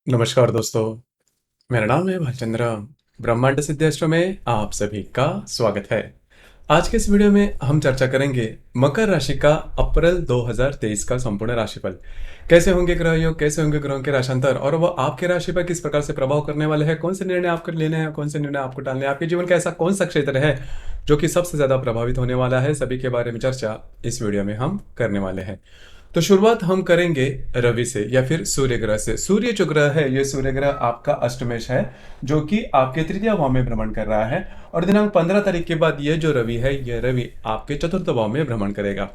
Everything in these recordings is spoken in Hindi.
नमस्कार दोस्तों, मेरा नाम है भालचंद्र। ब्रह्मांड सिद्धेश्वर में आप सभी का स्वागत है। आज के इस वीडियो में हम चर्चा करेंगे मकर राशि का अप्रैल 2023 का संपूर्ण राशिफल। कैसे होंगे ग्रह योग, कैसे होंगे ग्रहों के राशांतर और वो आपके राशि पर किस प्रकार से प्रभाव करने वाले हैं, कौन से निर्णय आपको लेने हैं, कौन से निर्णय आपको टालने हैं, आपके जीवन का ऐसा कौन सा क्षेत्र है जो कि सबसे ज्यादा प्रभावित होने वाला है, सभी के बारे में चर्चा इस वीडियो में हम करने वाले हैं। तो शुरुआत हम करेंगे रवि से या फिर सूर्य ग्रह से। सूर्य जो ग्रह है, ये सूर्य ग्रह आपका अष्टमेश है, जो कि आपके तृतीय भाव में भ्रमण कर रहा है। और दिनांक 15 तारीख के बाद ये जो रवि है, ये रवि आपके चतुर्थ भाव में भ्रमण करेगा।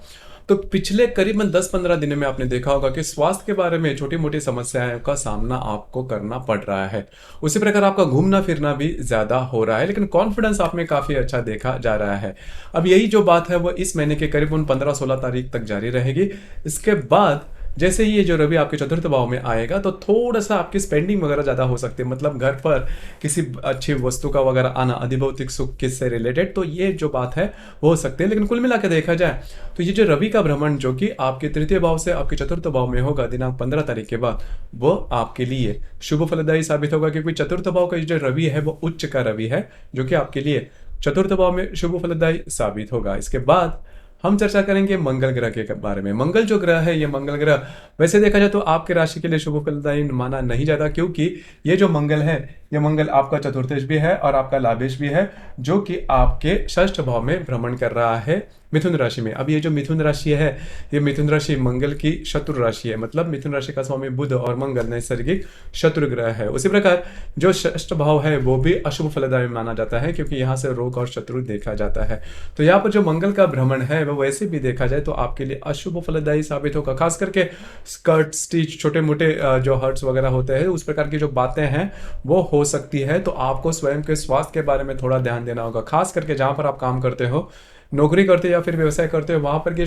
तो पिछले करीबन 10-15 दिनों में आपने देखा होगा कि स्वास्थ्य के बारे में छोटी मोटी समस्याओं का सामना आपको करना पड़ रहा है। उसी प्रकार आपका घूमना फिरना भी ज्यादा हो रहा है, लेकिन कॉन्फिडेंस आप में काफी अच्छा देखा जा रहा है। अब यही जो बात है वो इस महीने के करीबन 15-16 तारीख तक जारी रहेगी। इसके बाद जैसे ही ये जो रवि आपके चतुर्थ भाव में आएगा तो थोड़ा सा आपकी स्पेंडिंग वगैरह ज़्यादा हो सकती है, मतलब घर पर किसी अच्छी वस्तु का वगैरह आना, अधिभौतिक सुख किससे रिलेटेड, तो ये जो बात है वो हो सकती है। लेकिन कुल मिला के देखा जाए तो ये जो रवि का भ्रमण जो कि आपके तृतीय भाव से आपके चतुर्थ भाव में होगा दिनांक 15 तारीख के बाद, वो आपके लिए शुभ फलदायी साबित होगा, क्योंकि चतुर्थ भाव का जो रवि है वो उच्च का रवि है, जो कि आपके लिए चतुर्थ भाव में शुभ फलदायी साबित होगा। इसके बाद हम चर्चा करेंगे मंगल ग्रह के बारे में। मंगल जो ग्रह है, ये मंगल ग्रह वैसे देखा जाए तो आपके राशि के लिए शुभ फलदायी माना नहीं जाता, क्योंकि ये जो मंगल है, ये मंगल आपका चतुर्थेश भी है और आपका लाभेश भी है, जो कि आपके षष्ठ भाव में भ्रमण कर रहा है मिथुन राशि में। अब ये जो मिथुन राशि है, ये मिथुन राशि मंगल की शत्रु राशि है, मतलब मिथुन राशि का स्वामी बुध और मंगल नैसर्गिक शत्रु ग्रह है। उसी प्रकार जो षष्ठ भाव है वो भी अशुभ फलदायी माना जाता है, क्योंकि यहाँ से रोग और शत्रु देखा जाता है। तो यहाँ पर जो मंगल का भ्रमण है वो वैसे भी देखा जाए तो आपके लिए अशुभ फलदायी साबित होगा। खास करके स्कर्ट स्टिच, छोटे मोटे जो हर्ट्स वगैरह होते हैं, उस प्रकार की जो बातें हैं वो हो सकती है। तो आपको स्वयं के स्वास्थ्य के बारे में थोड़ा ध्यान देना होगा, खास करके जहां पर आप काम करते हो, नौकरी करते हो या फिर व्यवसाय करते हो, वहां पर के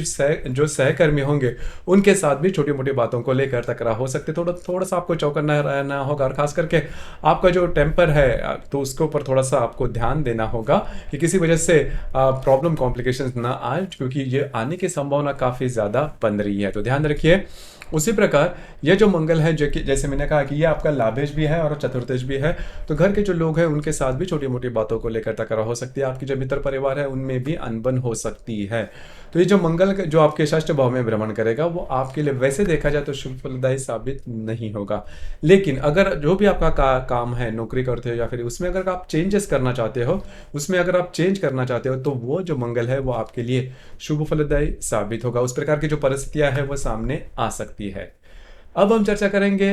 जो सहकर्मी होंगे उनके साथ भी छोटी मोटी बातों को लेकर तकरार हो सकते, थोड़ा थोड़ा सा आपको चौकन्ना रहना होगा। और खास करके आपका जो टेम्पर है तो उसके ऊपर थोड़ा सा आपको ध्यान देना होगा कि किसी वजह से प्रॉब्लम कॉम्प्लिकेशंस ना आए, क्योंकि ये आने की संभावना काफ़ी ज़्यादा बन रही है, तो ध्यान रखिए। उसी प्रकार ये जो मंगल है, जो कि जैसे मैंने कहा कि ये आपका लाभेश भी है और चतुर्थेश भी है, तो घर के जो लोग हैं उनके साथ भी छोटी मोटी बातों को लेकर तकरार हो सकती है। आपकी जो मित्र परिवार है उनमें भी अनबन हो सकती है। तो ये जो मंगल जो आपके षष्ठ भाव में भ्रमण करेगा वो आपके लिए वैसे देखा जाए तो शुभ फलदायी साबित नहीं होगा। लेकिन अगर जो भी आपका काम है, नौकरी करते हो या फिर उसमें अगर आप चेंजेस करना चाहते हो, उसमें अगर आप चेंज करना चाहते हो, तो वो जो मंगल है वो आपके लिए शुभ फलदायी साबित होगा। उस प्रकार की जो परिस्थितियां है वो सामने आ सकती है। अब हम चर्चा करेंगे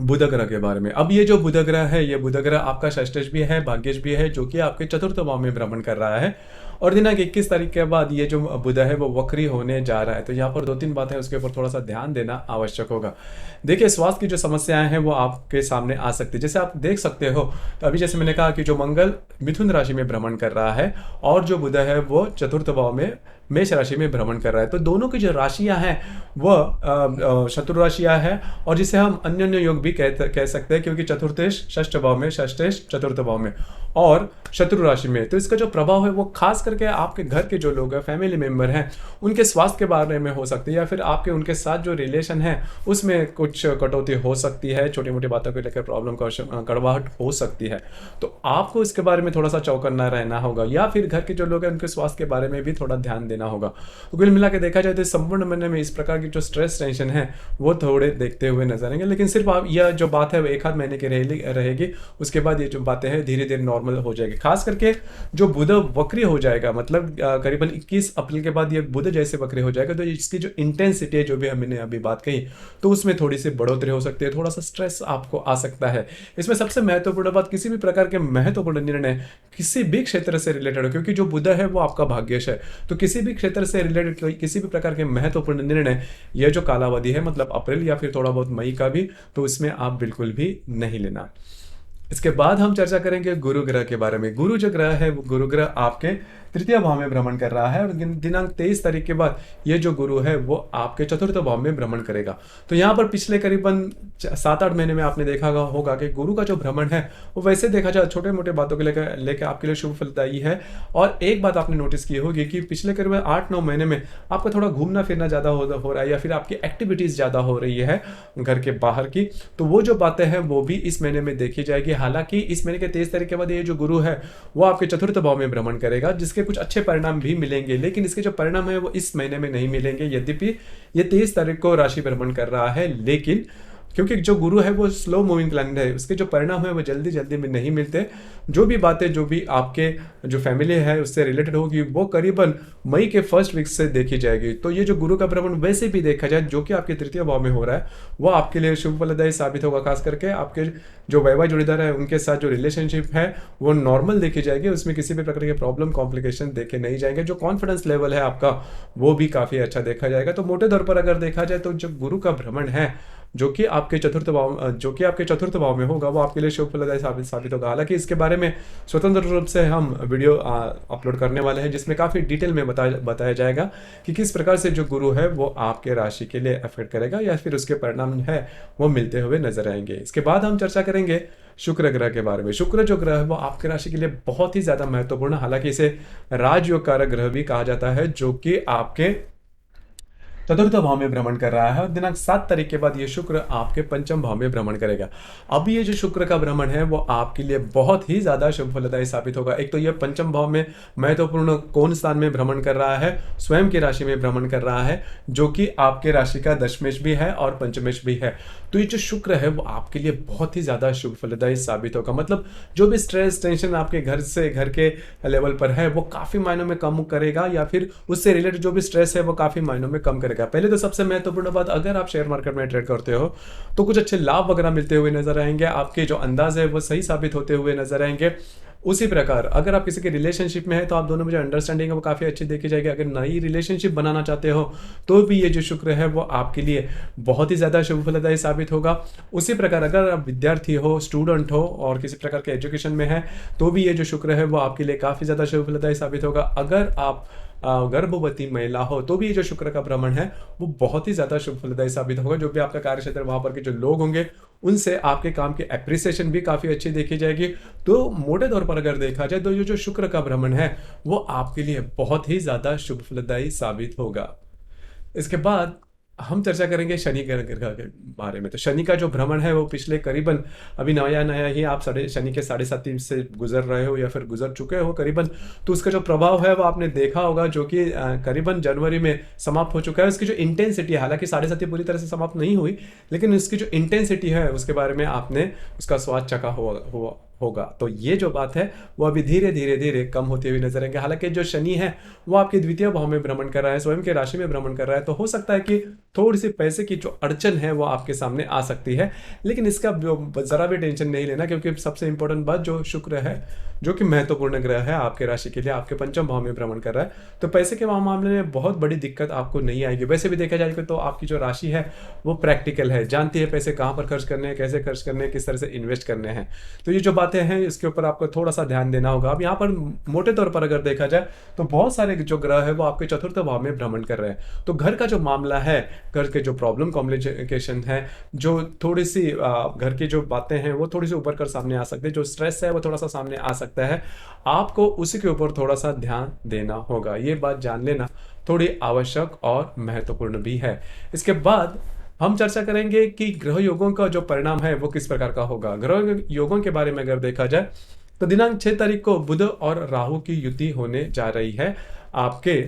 बुध ग्रह के बारे में। अब ये जो बुध ग्रह है, ये बुध ग्रह आपका षष्ठेश भी है, भाग्येश भी है, जो कि आपके चतुर्थ भाव में भ्रमण कर रहा है। और दिनांक 21 तारीख के बाद ये जो बुध है वो वक्री होने जा रहा है। तो यहाँ पर 2-3 बातें उसके ऊपर थोड़ा सा ध्यान देना आवश्यक होगा। देखिए, स्वास्थ्य की जो समस्याएं हैं वो आपके सामने आ सकती है। जैसे आप देख सकते हो, तो अभी जैसे मैंने कहा कि जो मंगल मिथुन राशि में भ्रमण कर रहा है और जो बुध है वो चतुर्थ भाव में मेष राशि में भ्रमण कर रहा है, तो दोनों की जो राशियां हैं वह शत्रु राशियां हैं, और जिसे हम अन्योन्य योग भी कह सकते हैं, क्योंकि चतुर्थेश षष्ठ भाव में, षष्ठेश चतुर्थ भाव में और शत्रु राशि में। तो इसका जो प्रभाव है वो खास करके आपके घर के जो लोग हैं, फैमिली मेंबर हैं, उनके स्वास्थ्य के बारे में हो सकती है, या फिर आपके उनके साथ जो रिलेशन है उसमें कुछ कटौती हो सकती है, छोटी मोटी बातों को लेकर प्रॉब्लम कड़वाहट हो सकती है। तो आपको इसके बारे में थोड़ा सा चौकन्ना रहना होगा, या फिर घर के जो लोग हैं उनके स्वास्थ्य के बारे में भी थोड़ा ध्यान देना होगा। तो कुल मिला के देखा जाए तो संपूर्ण महीने में इस प्रकार की जो स्ट्रेस टेंशन है वो थोड़े देखते हुए नजर आएंगे। लेकिन सिर्फ आप यह जो बात है वो 1 आध महीने की रहेगी, उसके बाद ये जो बातें हैं धीरे धीरे नॉर्मल हो जाएगी। खास करके जो बुध वक्री हो जाएगा, मतलब करीबन 21 अप्रैल के बाद ये बुध जैसे वक्री हो जाएगा, तो इसकी जो इंटेंसिटी है, जो भी हमने अभी बात कही, तो उसमें थोड़ी सी बढ़ोतरी हो सकती है, थोड़ा सा स्ट्रेस आपको आ सकता है। इसमें सबसे महत्वपूर्ण बात, किसी भी प्रकार के महत्वपूर्ण निर्णय किसी भी क्षेत्र से रिलेटेड हो, क्योंकि जो बुध है वो आपका भाग्येश है, तो किसी भी क्षेत्र से रिलेटेड किसी भी प्रकार के महत्वपूर्ण निर्णय, यह जो कालावधि है, मतलब अप्रैल या फिर थोड़ा बहुत मई का भी, तो इसमें आप बिल्कुल भी नहीं लेना। इसके बाद हम चर्चा करेंगे गुरु ग्रह के बारे में। गुरु जो ग्रह है वो गुरु ग्रह आपके तृतीय भाव में भ्रमण कर रहा है और दिनांक 23 तारीख के बाद ये जो गुरु है वो आपके चतुर्थ भाव में भ्रमण करेगा। तो यहाँ पर पिछले करीबन 7-8 महीने में आपने देखा होगा कि गुरु का जो भ्रमण है वो वैसे देखा जाए छोटे मोटे बातों को लेकर आपके लिए शुभ फलदायी है। और एक बात आपने नोटिस की होगी कि पिछले करीबन 8-9 महीने में आपका थोड़ा घूमना फिरना ज़्यादा हो रहा है या फिर आपकी एक्टिविटीज़ ज़्यादा हो रही है घर के बाहर की, तो वो जो बातें हैं वो भी इस महीने में देखी जाएगी। हालांकि इस महीने के 23 तारीख के बाद ये जो गुरु है वो आपके चतुर्थ भाव में भ्रमण करेगा, जिसके कुछ अच्छे परिणाम भी मिलेंगे, लेकिन इसके जो परिणाम है वो इस महीने में नहीं मिलेंगे। यद्यपि ये 23 तारीख को राशि भ्रमण कर रहा है, लेकिन क्योंकि जो गुरु है वो स्लो मूविंग प्लैनेट है, उसके जो परिणाम है वो जल्दी जल्दी में नहीं मिलते। जो भी बातें जो भी आपके जो फैमिली है उससे रिलेटेड होगी वो करीबन मई के फर्स्ट वीक से देखी जाएगी। तो ये जो गुरु का भ्रमण वैसे भी देखा जाए जो कि आपके तृतीय भाव में हो रहा है वो आपके लिए शुभ फलदायी साबित होगा। खास करके आपके जो वैवाहिक जोड़ीदार है उनके साथ जो रिलेशनशिप है वो नॉर्मल देखी जाएगी, उसमें किसी भी प्रकार के प्रॉब्लम कॉम्प्लिकेशन देखे नहीं जाएंगे। जो कॉन्फिडेंस लेवल है आपका वो भी काफी अच्छा देखा जाएगा। तो मोटे तौर पर अगर देखा जाए तो जो गुरु का भ्रमण है जो कि आपके चतुर्थ भाव में होगा वो आपके लिए शुभ फलदायी साबित होगा। हालांकि इसके बारे में स्वतंत्र रूप से हम वीडियो अपलोड करने वाले हैं जिसमें काफी डिटेल में बताया जाएगा कि किस प्रकार से जो गुरु है वो आपके राशि के लिए अफेक्ट करेगा या फिर उसके परिणाम है वो मिलते हुए नजर आएंगे। इसके बाद हम चर्चा करेंगे शुक्र ग्रह के बारे में। शुक्र जो ग्रह है वो आपके राशि के लिए बहुत ही ज्यादा महत्वपूर्ण, हालांकि इसे राजयोग कारक ग्रह भी कहा जाता है, जो कि आपके चतुर्थ भाव में भ्रमण कर रहा है और दिनांक 7 तारीख के बाद ये शुक्र आपके पंचम भाव में भ्रमण करेगा। अब ये जो शुक्र का भ्रमण है वो आपके लिए बहुत ही ज्यादा शुभ फलदायी साबित होगा। एक तो ये पंचम भाव में महत्वपूर्ण कौन स्थान में भ्रमण कर रहा है, स्वयं की राशि में भ्रमण कर रहा है, जो कि आपके राशि का दशमेश भी है और पंचमेश भी है। तो ये जो शुक्र है वो आपके लिए बहुत ही ज्यादा शुभ फलदायी साबित होगा। मतलब जो भी स्ट्रेस टेंशन आपके घर के लेवल पर है वो काफी मायनों में कम करेगा, या फिर उससे रिलेटेड जो भी स्ट्रेस है वो काफी मायनों में कम करेगा। पहले तो सबसे महत्वपूर्ण बात, अगर आप शेयर मार्केट में ट्रेड करते हो तो कुछ अच्छे लाभ वगैरह मिलते हुए नजर आएंगे, आपके जो अंदाज है वो सही साबित होते हुए नजर आएंगे। उसी प्रकार अगर आप किसी के रिलेशनशिप में है तो आप दोनों में जो अंडरस्टैंडिंग है वो काफी अच्छी देखी जाएगी। अगर नई रिलेशनशिप बनाना चाहते हो तो भी ये जो शुक्र है वो आपके लिए बहुत ही ज्यादा शुभ फलदायी साबित होगा। उसी प्रकार अगर आप विद्यार्थी हो, स्टूडेंट हो और किसी प्रकार के एजुकेशन में है तो भी ये जो शुक्र है वो आपके लिए काफी ज्यादा शुभ फलदायी साबित होगा। अगर आप गर्भवती महिला हो तो भी ये जो शुक्र का भ्रमण है वो बहुत ही ज्यादा शुभ फलदायी साबित होगा। जो भी आपका कार्य क्षेत्र वहां पर के जो लोग होंगे उनसे आपके काम की एप्रिसिएशन भी काफी अच्छी देखी जाएगी। तो मोटे तौर पर अगर देखा जाए तो ये जो शुक्र का भ्रमण है वो आपके लिए बहुत ही ज्यादा शुभ फलदायी साबित होगा। इसके बाद हम चर्चा करेंगे शनि ग्रह के बारे में। तो शनि का जो भ्रमण है वो पिछले करीबन अभी नया ही आप शनि के 7.5 से गुजर रहे हो या फिर गुजर चुके हो करीबन, तो उसका जो प्रभाव है वो आपने देखा होगा, जो कि करीबन जनवरी में समाप्त हो चुका है। उसकी जो इंटेंसिटी है, हालांकि 7.5 पूरी तरह से समाप्त नहीं हुई, लेकिन उसकी जो इंटेंसिटी है उसके बारे में आपने उसका स्वाद चखा होगा। तो ये जो बात है वो अभी धीरे धीरे कम होती हुई नजर आएंगे। हालांकि जो शनि है वो आपके द्वितीय भाव में भ्रमण कर रहा है, स्वयं के राशि में भ्रमण कर रहा है, तो हो सकता है कि थोड़ी सी पैसे की जो अड़चन है वो आपके सामने आ सकती है, लेकिन इसका जरा भी टेंशन नहीं लेना, क्योंकि सबसे इंपॉर्टेंट बात जो शुक्र है जो कि महत्वपूर्ण ग्रह है आपके राशि के लिए, आपके पंचम भाव में भ्रमण कर रहा है, तो पैसे के मामले में बहुत बड़ी दिक्कत आपको नहीं आएगी। वैसे भी देखा जाएगा तो आपकी जो राशि है वो प्रैक्टिकल है, जानती है पैसे कहाँ पर खर्च करने हैं, कैसे खर्च करने हैं, किस तरह से इन्वेस्ट करने हैं। तो ये जो बातें हैं इसके ऊपर आपको थोड़ा सा ध्यान देना होगा। अब यहाँ पर मोटे तौर पर अगर देखा जाए तो बहुत सारे जो ग्रह है वो आपके चतुर्थ भाव में भ्रमण कर रहे हैं। तो घर का जो मामला है, घर के जो प्रॉब्लम कॉम्प्लिकेशन है, जो थोड़ी सी घर की जो बातें हैं वो थोड़ी सी ऊपर कर सामने आ सकते हैं, जो स्ट्रेस है वो थोड़ा सा सामने आ सकता है, आपको उसी के ऊपर थोड़ा सा ध्यान देना होगा। ये बात जान लेना थोड़ी आवश्यक और महत्वपूर्ण भी है। इसके बाद हम चर्चा करेंगे कि ग्रह योगों का जो परिणाम है वो किस प्रकार का होगा। ग्रह योगों के बारे में अगर देखा जाए तो दिनांक 6 तारीख को बुध और राहु की युति होने जा रही है आपके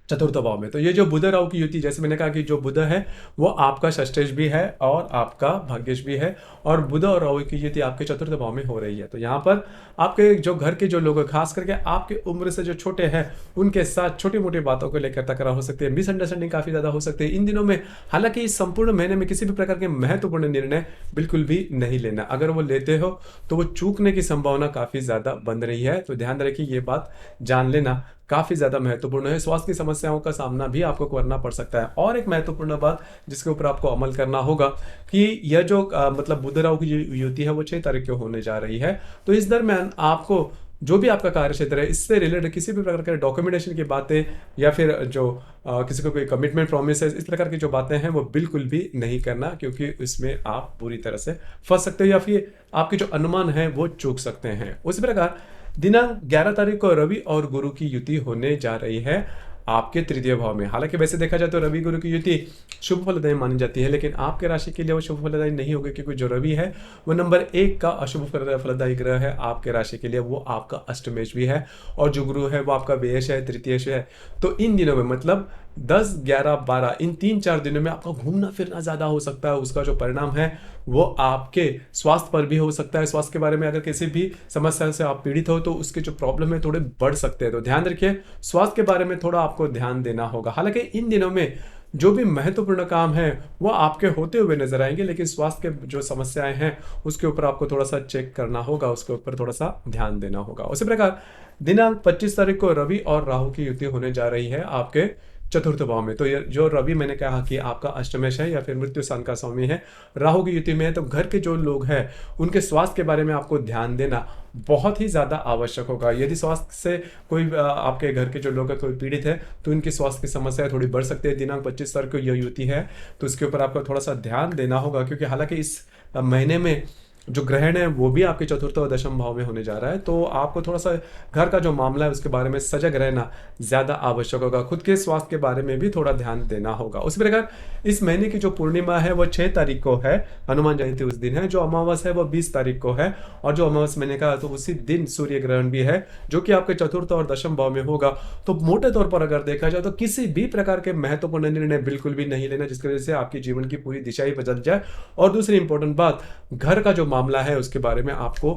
चतुर्थ भाव में। तो ये जो बुध राहु की युति, जैसे मैंने कहा कि जो बुध है वो आपका षष्ठेश भी है और आपका भाग्येश भी है, और बुध और राहु की युति आपके चतुर्थ भाव में हो रही है। तो यहाँ पर आपके जो घर के जो लोग, खास करके आपके उम्र से जो छोटे हैं, उनके साथ छोटी मोटी बातों को लेकर तकरार हो सकती है, मिसअंडरस्टैंडिंग काफी ज्यादा हो सकती है इन दिनों में। हालांकि इस संपूर्ण महीने में किसी भी प्रकार के महत्वपूर्ण निर्णय बिल्कुल भी नहीं लेना, अगर वो लेते हो तो वो चूकने की संभावना काफी ज्यादा बन रही है। तो ध्यान रखिए, ये बात जान लेना काफ़ी ज़्यादा महत्वपूर्ण है। स्वास्थ्य की समस्याओं का सामना भी आपको करना पड़ सकता है। और एक महत्वपूर्ण बात जिसके ऊपर आपको अमल करना होगा कि यह जो मतलब बुध राहु की जो युति है वो 6 तारीख को होने जा रही है। तो इस दरमियान आपको जो भी आपका कार्य क्षेत्र है इससे रिलेटेड किसी भी प्रकार के डॉक्यूमेंटेशन की बातें या फिर जो किसी को कोई कमिटमेंट प्रॉमिस इस प्रकार की जो बातें हैं वो बिल्कुल भी नहीं करना, क्योंकि इसमें आप पूरी तरह से फंस सकते हो या फिर आपके जो अनुमान है वो चूक सकते हैं। उसी प्रकार दिनांक 11 तारीख को रवि और गुरु की युति होने जा रही है आपके तृतीय भाव में। हालांकि वैसे देखा जाए तो रवि गुरु की युति शुभ फलदायी मानी जाती है, लेकिन आपके राशि के लिए वो शुभ फलदायी नहीं होगी, क्योंकि जो रवि है वो नंबर 1 का अशुभ फलदायी ग्रह है आपके राशि के लिए। वो आपका अष्टमेश भी है और जो गुरु है वो आपका व्ययश है, तृतीयश है। तो इन दिनों में मतलब 10, 11, 12 इन 3-4 दिनों में आपका घूमना फिरना ज़्यादा हो सकता है। उसका जो परिणाम है वो आपके स्वास्थ्य पर भी हो सकता है। स्वास्थ्य के बारे में अगर किसी भी समस्या से आप पीड़ित हो तो उसके जो प्रॉब्लम है थोड़े बढ़ सकते हैं। तो ध्यान रखिए, स्वास्थ्य के बारे में थोड़ा आपको ध्यान देना होगा। हालांकि इन दिनों में जो भी महत्वपूर्ण काम है वो आपके होते हुए नजर आएंगे, लेकिन स्वास्थ्य के जो समस्याएं हैं उसके ऊपर आपको थोड़ा सा चेक करना होगा, उसके ऊपर थोड़ा सा ध्यान देना होगा। उसी प्रकार दिनांक 25 तारीख को रवि और राहु की युति होने जा रही है आपके चतुर्थ भाव में। तो ये जो रवि मैंने कहा कि आपका अष्टमेश है या फिर मृत्यु स्थान का स्वामी है, राहु की युति में है, तो घर के जो लोग हैं उनके स्वास्थ्य के बारे में आपको ध्यान देना बहुत ही ज्यादा आवश्यक होगा। यदि स्वास्थ्य से कोई आपके घर के जो लोग हैं कोई पीड़ित है तो उनकी स्वास्थ्य की समस्या थोड़ी बढ़ सकती है। दिनांक 25 तारीख को यह युति है तो उसके ऊपर आपको थोड़ा सा ध्यान देना होगा, क्योंकि हालांकि इस महीने में जो ग्रहण है वो भी आपके चतुर्थ और दशम भाव में होने जा रहा है। तो आपको थोड़ा सा घर का जो मामला है उसके बारे में सजग रहना ज्यादा आवश्यक होगा। खुद के स्वास्थ्य के बारे में भी थोड़ा ध्यान देना होगा। उसी प्रकार इस महीने की जो पूर्णिमा है वो 6 तारीख को है, हनुमान जयंती उस दिन है। जो अमावस है वो 20 तारीख को है, और जो अमावस मैंने कहा तो उसी दिन सूर्य ग्रहण भी है जो कि आपके चतुर्थ और दशम भाव में होगा। तो मोटे तौर पर अगर देखा जाए तो किसी भी प्रकार के महत्वपूर्ण निर्णय बिल्कुल भी नहीं लेना जिसकी वजह से आपके जीवन की पूरी दिशा ही बदल जाए। और दूसरी इंपॉर्टेंट बात, घर का जो मामला है उसके बारे में आपको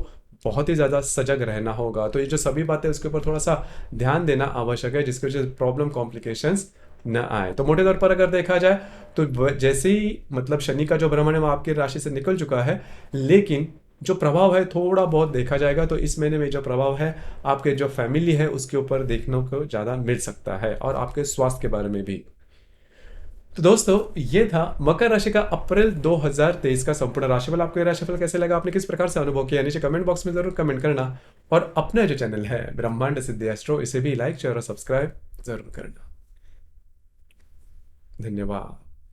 बहुत ही ज्यादा सजग रहना होगा। तो ये जो सभी बातें उसके ऊपर थोड़ा सा ध्यान देना आवश्यक है जिसकी वजह से प्रॉब्लम कॉम्प्लिकेशंस न आए। तो मोटे तौर पर अगर देखा जाए तो जैसे ही मतलब शनि का जो भ्रमण है वो आपकी राशि से निकल चुका है, लेकिन जो प्रभाव है थोड़ा बहुत देखा जाएगा। तो इस महीने में जो प्रभाव है आपके जो फैमिली है उसके ऊपर देखने को ज्यादा मिल सकता है, और आपके स्वास्थ्य के बारे में भी। तो दोस्तों ये था मकर राशि का अप्रैल 2023 का संपूर्ण राशिफल। आपको ये राशिफल कैसे लगा, आपने किस प्रकार से अनुभव किया, नीचे कमेंट बॉक्स में जरूर कमेंट करना। और अपना जो चैनल है ब्रह्मांड सिद्धि एस्ट्रो इसे भी लाइक शेयर और सब्सक्राइब जरूर करना। धन्यवाद।